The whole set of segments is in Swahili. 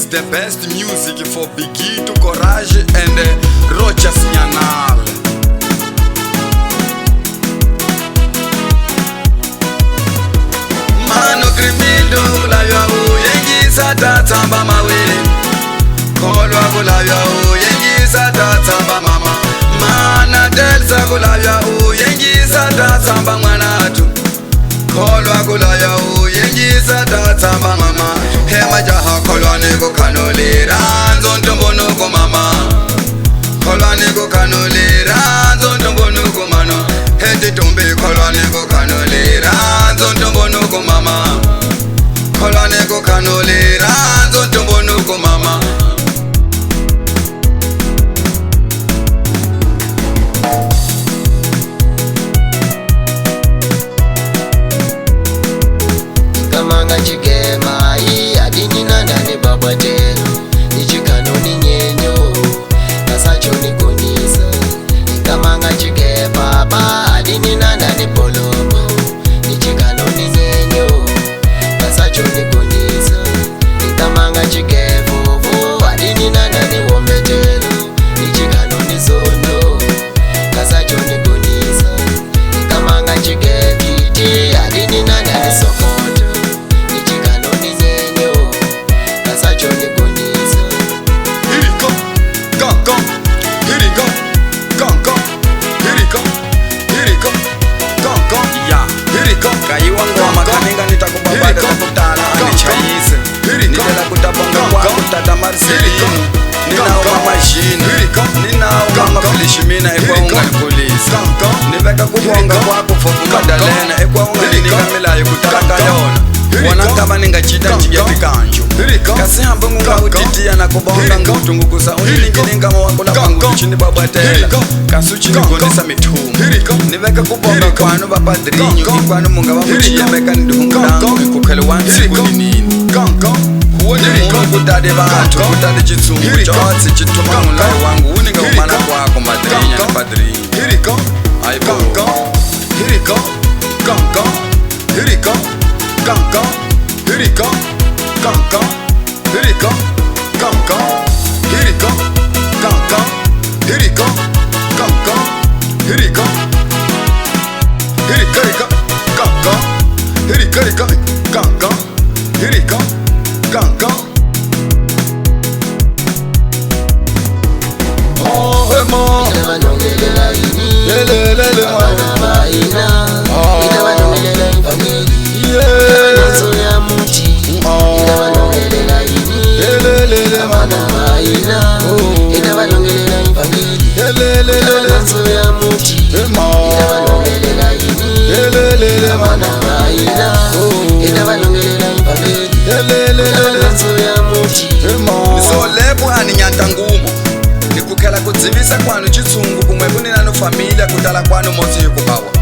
is the best music for Bigito Courage and Rochas Nyanal. Mano Grimildo Ulayo Yengiza Tatamba Mawele Kolwa Ulayo Yengiza Tatamba Mama Mana Delsa Ulayo Yengiza Tatamba Mwanatu Kolwa Ulayo Yengiza Tatamba Mama Hema Jaha Kolwa Nego Kanolira Nzontombo Nuko Mama Kolwa Nego Kanolira Nzontombo Nuko Mano Hete Tumbi Kolwa Nego Kanolira Nzontombo Nuko Mama Kolwa Nego Kanolira Nzontombo Nuko Mama Kamanga chigema adini nandani babate nichikano ni nyenyo nasacho ni kunisa. Kamanga chigema ba adini nandani polombo nichikano ni nyenyo nasacho ni kunisa. Kamanga chigevo vo adini nandani wombetelo nichikano ni zono nasacho ni kunisa. Kamanga chigekiti adini nandani soko Kaiwangwa makaninga nitakubabada kutala anichayise nidela kutabonga kwa kutata marcelino ninao mamashini ninao mama filishimina ekwa unga ni polisi niveka kubonga kwa kufofu madalena ekwa unga ninigamilayo kutaka yona wanangaba ningachita nchigia pikanjo kasi hambu ngunga utitia na kubonga ngutungu kusa unilingininga mawakula pangu chini babwatela kasuchi nigonisa mitumu niveka kubonga kwanu bapadrinyo ikwanu munga wamuchia meka nidungulangu ikukele wansiku ninini Mungu kutade bantu kutade chitsungu chotsi chituma mulai wangu uninga umana kwako madrinya na padrinyo aibo Nisolebu aninyanta ngumo nikukela kudzivisa kwanu chitsungu kumwe kuninano familia kutala kwanu mozi yekubawa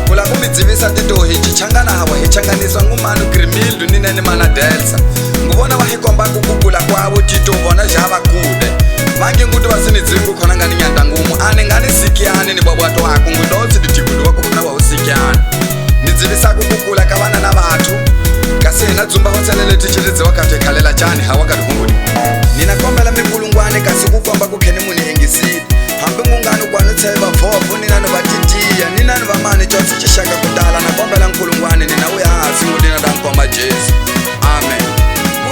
kula kumidzivisa titohi chichangana hawa hichanganiswa ngumanu Grimildo ninene mana Delsa ngubona wahikomba kukukula kwawo titobona java kude vangi nguti vasinidzivi khona ngani nyanta ngumo ane ngani sikiani ni babwato wako ngudotsi ditikudu wako khona wausikiani nidzivisa kukukula kavana na vathu kasi hina dzumba hotselele tichiridziwa katekhalela chani hawa kadihunguni ninakombela mikulungwane kasi kukomba kukheni muni hengisile hambi ngungano kwanu tseva vovo ninano vatitiya ninano vamani chotsi chishaka kutala nakombela nkulungwane nina uya hasi ngudina dankomba Jesu amen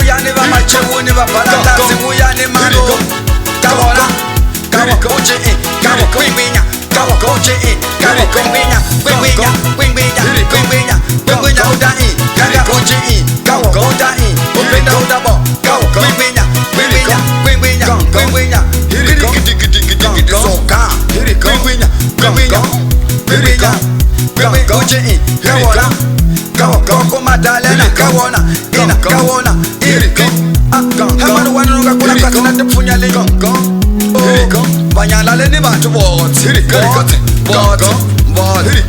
uyani vamachewuni vabalatasi uyani mano kavona kavo kuchi kavo kwingwinya kavo kuchi kavo kwingwinya kwingwinya kwingwinya kwingwinya kwingwinya udai kanga kuchi kavo kodai upenda udabo kavo kwingwinya kwingwinya kwingwinya kwingwinya hiri soka hiri kwingwinya kwingwinya kwingwinya kwingwinya kuchi kavona kavo madalena kavona ina kavona hiri hamanu wanunuka kula kasina tipfunya lingo banyalale ni bantu botsi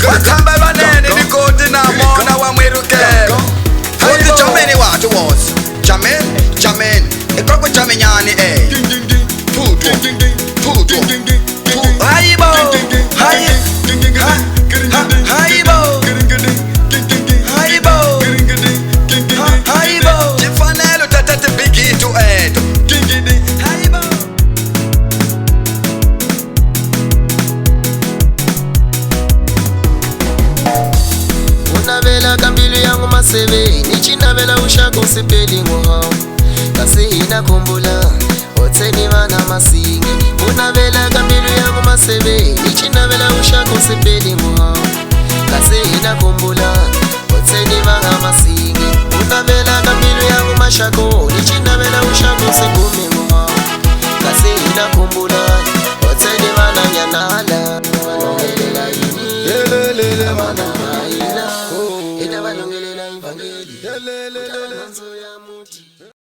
bathambelwa nene nikoti namona wamwirukela hoti jameni watu wotsi jameni ikoko jamenyani hayibo hayibo chifanelo tatati Bigito eto masebe nichinavela ushako sipeli nguhao kasi inakumbula otseni vana masingi unavela kambilu yangu masebe nichinavela ushako sipeli nguhao kasi inakumbula otseni vana masingi unavela kambilu yangu mashako nichinavela ushako sikumi nguhao kasi inakumbula